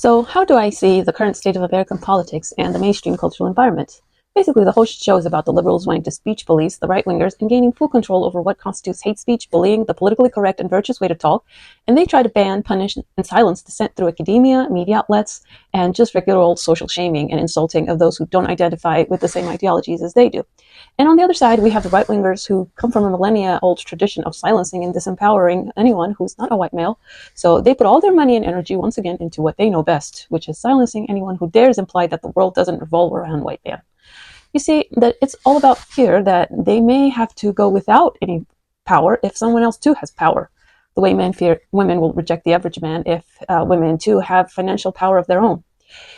So, how do I see the current state of American politics and the mainstream cultural environment? Basically, the whole show is about the liberals wanting to speech police the right wingers and gaining full control over what constitutes hate speech, bullying, the politically correct and virtuous way to talk, and they try to ban, punish, and silence dissent through academia, media outlets, and just regular old social shaming and insulting of those who don't identify with the same ideologies as they do. And on the other side, we have the right wingers who come from a millennia old tradition of silencing and disempowering anyone who's not a white male. So they put all their money and energy once again into what they know best, which is silencing anyone who dares imply that the world doesn't revolve around white man. You see, that it's all about fear that they may have to go without any power if someone else too has power. The way men fear women will reject the average man if women too have financial power of their own.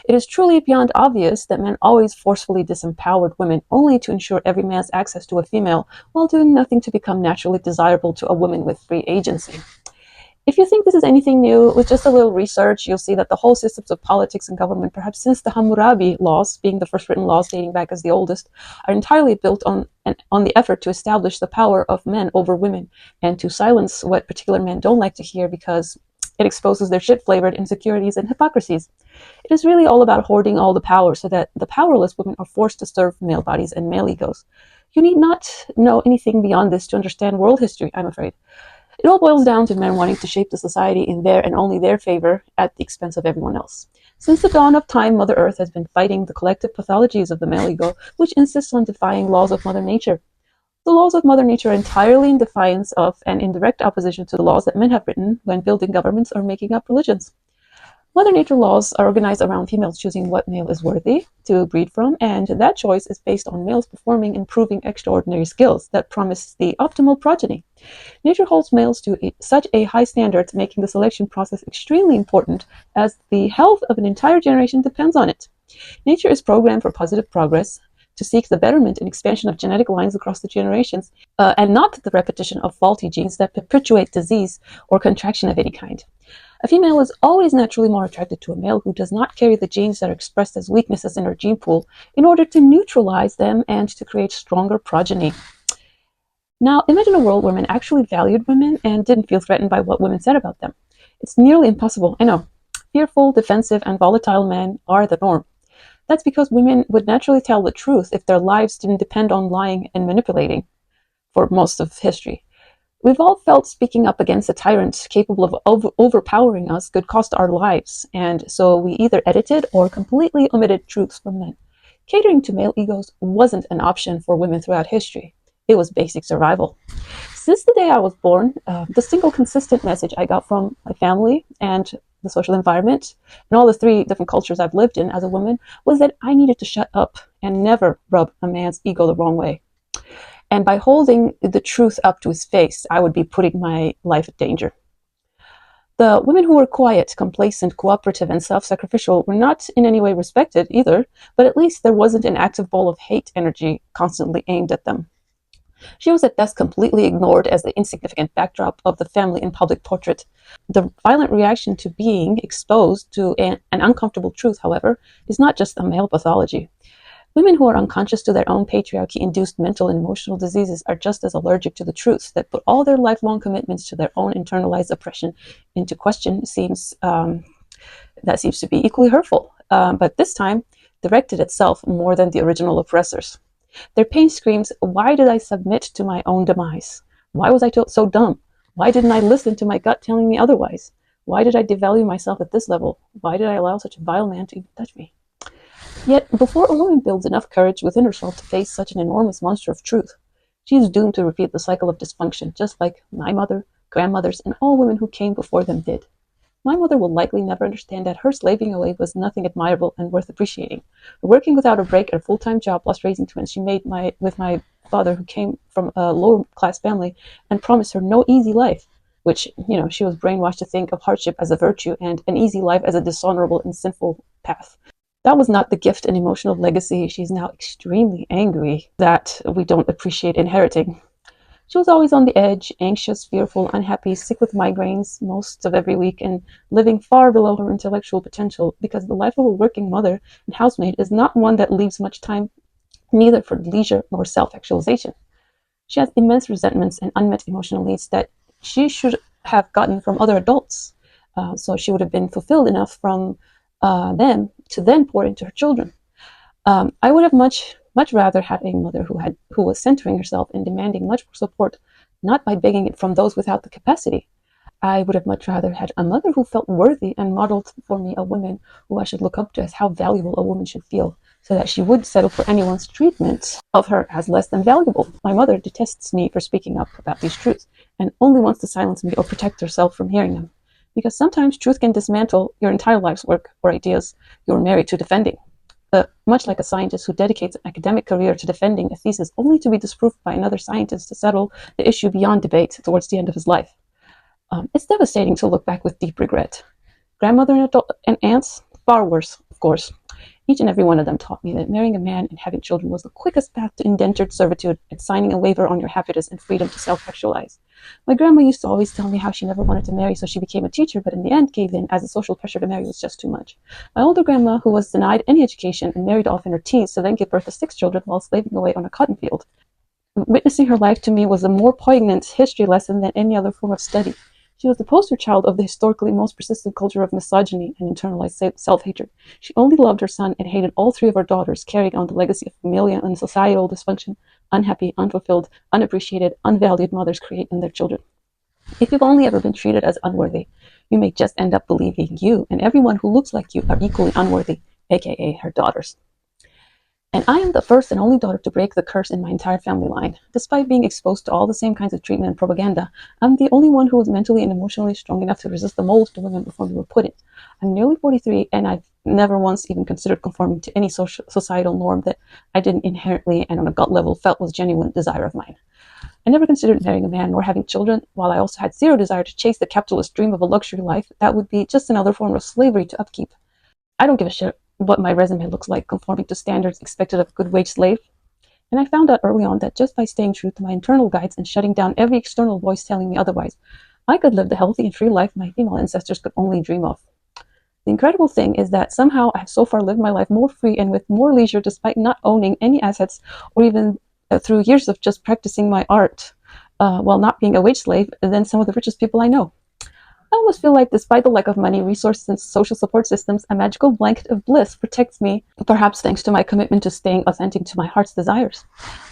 It is truly beyond obvious that men always forcefully disempowered women only to ensure every man's access to a female while doing nothing to become naturally desirable to a woman with free agency. If you think this is anything new, with just a little research, you'll see that the whole systems of politics and government, perhaps since the Hammurabi laws, being the first written laws dating back as the oldest, are entirely built on the effort to establish the power of men over women and to silence what particular men don't like to hear because it exposes their shit-flavored insecurities and hypocrisies. It is really all about hoarding all the power so that the powerless women are forced to serve male bodies and male egos. You need not know anything beyond this to understand world history, I'm afraid. It all boils down to men wanting to shape the society in their and only their favor at the expense of everyone else. Since the dawn of time, Mother Earth has been fighting the collective pathologies of the male ego, which insists on defying laws of Mother Nature. The laws of Mother Nature are entirely in defiance of and in direct opposition to the laws that men have written when building governments or making up religions. Mother Nature laws are organized around females choosing what male is worthy to breed from, and that choice is based on males performing and proving extraordinary skills that promise the optimal progeny. Nature holds males to such a high standard, making the selection process extremely important, as the health of an entire generation depends on it. Nature is programmed for positive progress, to seek the betterment and expansion of genetic lines across the generations, and not the repetition of faulty genes that perpetuate disease or contraction of any kind. A female is always naturally more attracted to a male who does not carry the genes that are expressed as weaknesses in her gene pool in order to neutralize them and to create stronger progeny. Now, imagine a world where men actually valued women and didn't feel threatened by what women said about them. It's nearly impossible, I know. Fearful, defensive, and volatile men are the norm. That's because women would naturally tell the truth if their lives didn't depend on lying and manipulating for most of history. We've all felt speaking up against a tyrant capable of overpowering us could cost our lives, and so we either edited or completely omitted truths from men. Catering to male egos wasn't an option for women throughout history. It was basic survival. Since the day I was born, the single consistent message I got from my family and the social environment and all the three different cultures I've lived in as a woman was that I needed to shut up and never rub a man's ego the wrong way. And by holding the truth up to his face, I would be putting my life in danger. The women who were quiet, complacent, cooperative, and self-sacrificial were not in any way respected either, but at least there wasn't an active ball of hate energy constantly aimed at them. She was at best completely ignored as the insignificant backdrop of the family and public portrait. The violent reaction to being exposed to an uncomfortable truth, however, is not just a male pathology. Women who are unconscious to their own patriarchy-induced mental and emotional diseases are just as allergic to the truths that put all their lifelong commitments to their own internalized oppression into question. That seems to be equally hurtful, but this time directed itself more than the original oppressors. Their pain screams, "Why did I submit to my own demise? Why was I so dumb? Why didn't I listen to my gut telling me otherwise? Why did I devalue myself at this level? Why did I allow such a vile man to even touch me?" Yet, before a woman builds enough courage within herself to face such an enormous monster of truth, she is doomed to repeat the cycle of dysfunction, just like my mother, grandmothers, and all women who came before them did. My mother will likely never understand that her slaving away was nothing admirable and worth appreciating. Working without a break at a full-time job whilst raising twins she made with my father, who came from a lower-class family, and promised her no easy life, which, she was brainwashed to think of hardship as a virtue and an easy life as a dishonorable and sinful path. That was not the gift and emotional legacy she's now extremely angry that we don't appreciate inheriting. She was always on the edge, anxious, fearful, unhappy, sick with migraines most of every week, and living far below her intellectual potential, because the life of a working mother and housemaid is not one that leaves much time neither for leisure nor self-actualization. She has immense resentments and unmet emotional needs that she should have gotten from other adults. So she would have been fulfilled enough from them to then pour into her children. I would have much rather had a mother who was centering herself and demanding much more support, not by begging it from those without the capacity. I would have much rather had a mother who felt worthy and modeled for me a woman who I should look up to as how valuable a woman should feel, so that she would settle for anyone's treatment of her as less than valuable. My mother detests me for speaking up about these truths and only wants to silence me or protect herself from hearing them. Because sometimes truth can dismantle your entire life's work or ideas you're married to defending. Much like a scientist who dedicates an academic career to defending a thesis only to be disproved by another scientist to settle the issue beyond debate towards the end of his life. It's devastating to look back with deep regret. Grandmother and aunts, far worse, of course. Each and every one of them taught me that marrying a man and having children was the quickest path to indentured servitude and signing a waiver on your happiness and freedom to self-actualize. My grandma used to always tell me how she never wanted to marry, so she became a teacher, but in the end gave in as the social pressure to marry was just too much. My older grandma, who was denied any education and married off in her teens to then give birth to 6 children while slaving away on a cotton field. Witnessing her life to me was a more poignant history lesson than any other form of study. She was the poster child of the historically most persistent culture of misogyny and internalized self-hatred. She only loved her son and hated all 3 of her daughters, carrying on the legacy of familial and societal dysfunction unhappy, unfulfilled, unappreciated, unvalued mothers create in their children. If you've only ever been treated as unworthy, you may just end up believing you and everyone who looks like you are equally unworthy, aka her daughters. And I am the first and only daughter to break the curse in my entire family line. Despite being exposed to all the same kinds of treatment and propaganda, I'm the only one who was mentally and emotionally strong enough to resist the mold the women before me were put in. I'm nearly 43, and I've never once even considered conforming to any societal norm that I didn't inherently and on a gut level felt was genuine desire of mine. I never considered marrying a man nor having children, while I also had zero desire to chase the capitalist dream of a luxury life that would be just another form of slavery to upkeep. I don't give a shit what my resume looks like conforming to standards expected of a good wage slave. And I found out early on that just by staying true to my internal guides and shutting down every external voice telling me otherwise, I could live the healthy and free life my female ancestors could only dream of. The incredible thing is that somehow I have so far lived my life more free and with more leisure despite not owning any assets or even through years of just practicing my art while not being a wage slave than some of the richest people I know. I almost feel like despite the lack of money, resources, and social support systems, a magical blanket of bliss protects me, perhaps thanks to my commitment to staying authentic to my heart's desires.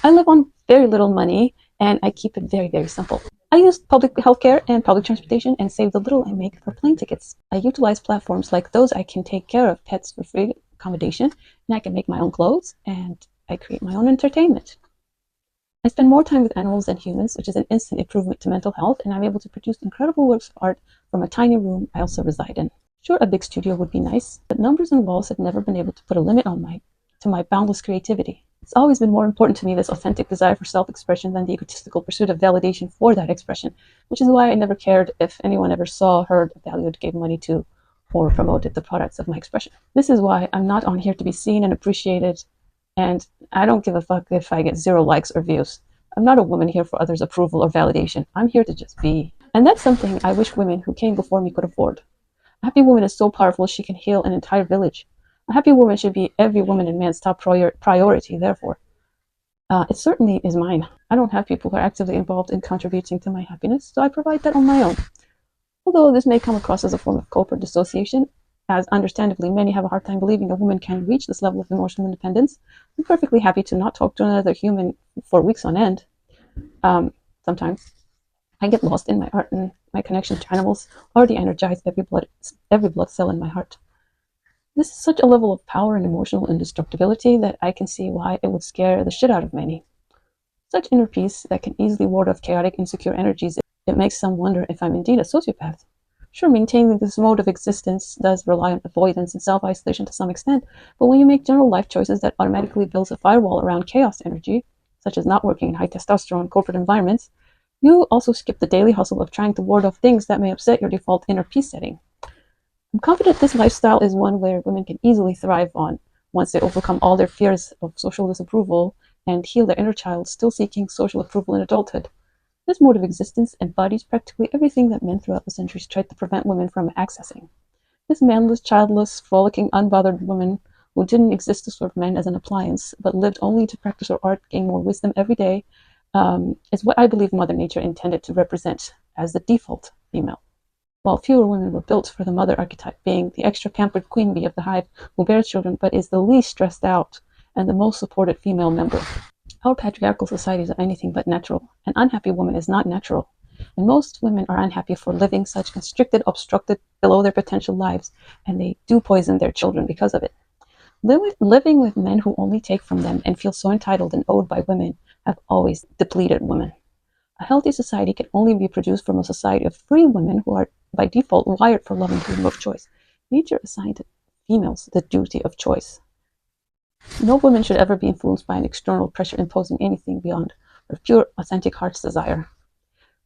I live on very little money, and I keep it very, very simple. I use public healthcare and public transportation and save the little I make for plane tickets. I utilize platforms like those I can take care of pets for free accommodation, and I can make my own clothes, and I create my own entertainment. I spend more time with animals than humans, which is an instant improvement to mental health, and I'm able to produce incredible works of art from a tiny room I also reside in. Sure, a big studio would be nice, but numbers and walls have never been able to put a limit on my boundless creativity. It's always been more important to me, this authentic desire for self-expression, than the egotistical pursuit of validation for that expression, which is why I never cared if anyone ever saw, heard, valued, gave money to, or promoted the products of my expression. This is why I'm not on here to be seen and appreciated, and I don't give a fuck if I get 0 likes or views. I'm not a woman here for others' approval or validation. I'm here to just be. And that's something I wish women who came before me could afford. A happy woman is so powerful she can heal an entire village. A happy woman should be every woman and man's top priority, therefore. It certainly is mine. I don't have people who are actively involved in contributing to my happiness, so I provide that on my own. Although this may come across as a form of culprit dissociation, as understandably many have a hard time believing a woman can reach this level of emotional independence, I'm perfectly happy to not talk to another human for weeks on end. Sometimes I get lost in my art and my connection to animals already energize every blood cell in my heart. This is such a level of power and emotional indestructibility that I can see why it would scare the shit out of many. Such inner peace that can easily ward off chaotic, insecure energies, it makes some wonder if I'm indeed a sociopath. Sure, maintaining this mode of existence does rely on avoidance and self-isolation to some extent, but when you make general life choices that automatically builds a firewall around chaos energy, such as not working in high testosterone corporate environments, you also skip the daily hustle of trying to ward off things that may upset your default inner peace setting. I'm confident this lifestyle is one where women can easily thrive on once they overcome all their fears of social disapproval and heal their inner child still seeking social approval in adulthood. This mode of existence embodies practically everything that men throughout the centuries tried to prevent women from accessing. This manless, childless, frolicking, unbothered woman who didn't exist to serve men as an appliance, but lived only to practice her art, gain more wisdom every day, is what I believe Mother Nature intended to represent as the default female. while fewer women were built for the mother archetype, being the extra pampered queen bee of the hive who bears children but is the least stressed out and the most supported female member. Our patriarchal societies are anything but natural. An unhappy woman is not natural. And most women are unhappy for living such constricted, obstructed, below their potential lives, and they do poison their children because of it. Living with men who only take from them and feel so entitled and owed by women have always depleted women. A healthy society can only be produced from a society of free women who are by default wired for love and freedom of choice. Nature assigned to females the duty of choice. No woman should ever be influenced by an external pressure imposing anything beyond her pure, authentic heart's desire.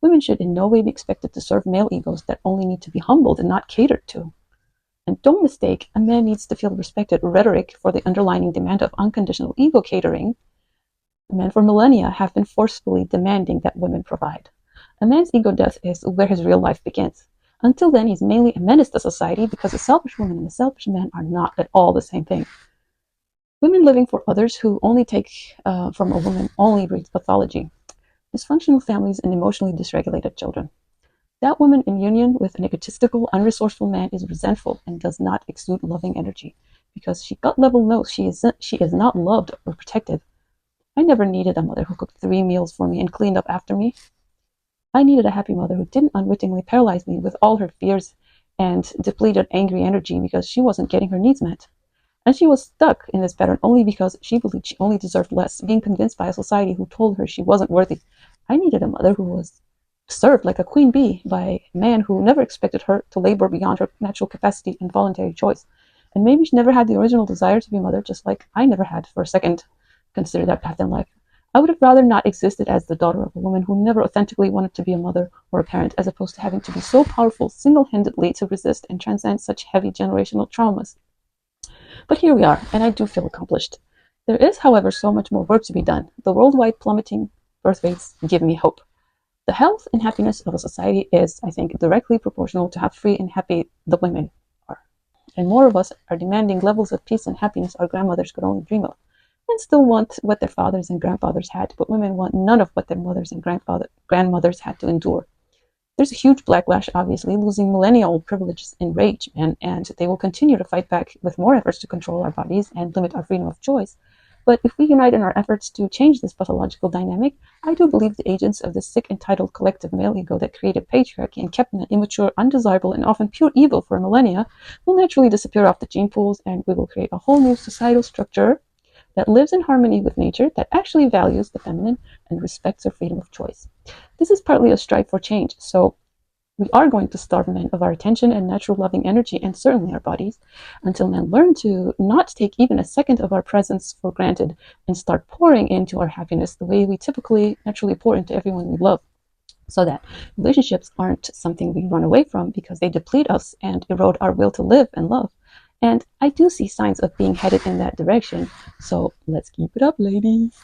Women should in no way be expected to serve male egos that only need to be humbled and not catered to. And don't mistake a man needs to feel respected rhetoric for the underlying demand of unconditional ego catering. Men for millennia have been forcefully demanding that women provide. A man's ego death is where his real life begins. Until then, he's mainly a menace to society because a selfish woman and a selfish man are not at all the same thing. Women living for others who only take from a woman only breeds pathology, dysfunctional families, and emotionally dysregulated children. That woman in union with an egotistical, unresourceful man is resentful and does not exude loving energy because she gut level knows she is not loved or protected. I never needed a mother who cooked 3 meals for me and cleaned up after me. I needed a happy mother who didn't unwittingly paralyze me with all her fears and depleted angry energy because she wasn't getting her needs met. And she was stuck in this pattern only because she believed she only deserved less, being convinced by a society who told her she wasn't worthy. I needed a mother who was served like a queen bee by a man who never expected her to labor beyond her natural capacity and voluntary choice. And maybe she never had the original desire to be a mother, just like I never had for a second considered that path in life. I would have rather not existed as the daughter of a woman who never authentically wanted to be a mother or a parent, as opposed to having to be so powerful single-handedly to resist and transcend such heavy generational traumas. But here we are, and I do feel accomplished. There is, however, so much more work to be done. The worldwide plummeting birth rates give me hope. The health and happiness of a society is, I think, directly proportional to how free and happy the women are. And more of us are demanding levels of peace and happiness our grandmothers could only dream of, and still want what their fathers and grandfathers had, but women want none of what their mothers and grandmothers had to endure. There's a huge backlash, obviously, losing millennial privileges enrage men, and they will continue to fight back with more efforts to control our bodies and limit our freedom of choice. But if we unite in our efforts to change this pathological dynamic, I do believe the agents of this sick, entitled collective male ego that created patriarchy and kept men immature, undesirable, and often pure evil for millennia will naturally disappear off the gene pools, and we will create a whole new societal structure that lives in harmony with nature, that actually values the feminine and respects our freedom of choice. This is partly a strive for change, so we are going to starve men of our attention and natural loving energy, and certainly our bodies, until men learn to not take even a second of our presence for granted and start pouring into our happiness the way we typically naturally pour into everyone we love, so that relationships aren't something we run away from because they deplete us and erode our will to live and love. And I do see signs of being headed in that direction, so let's keep it up, ladies.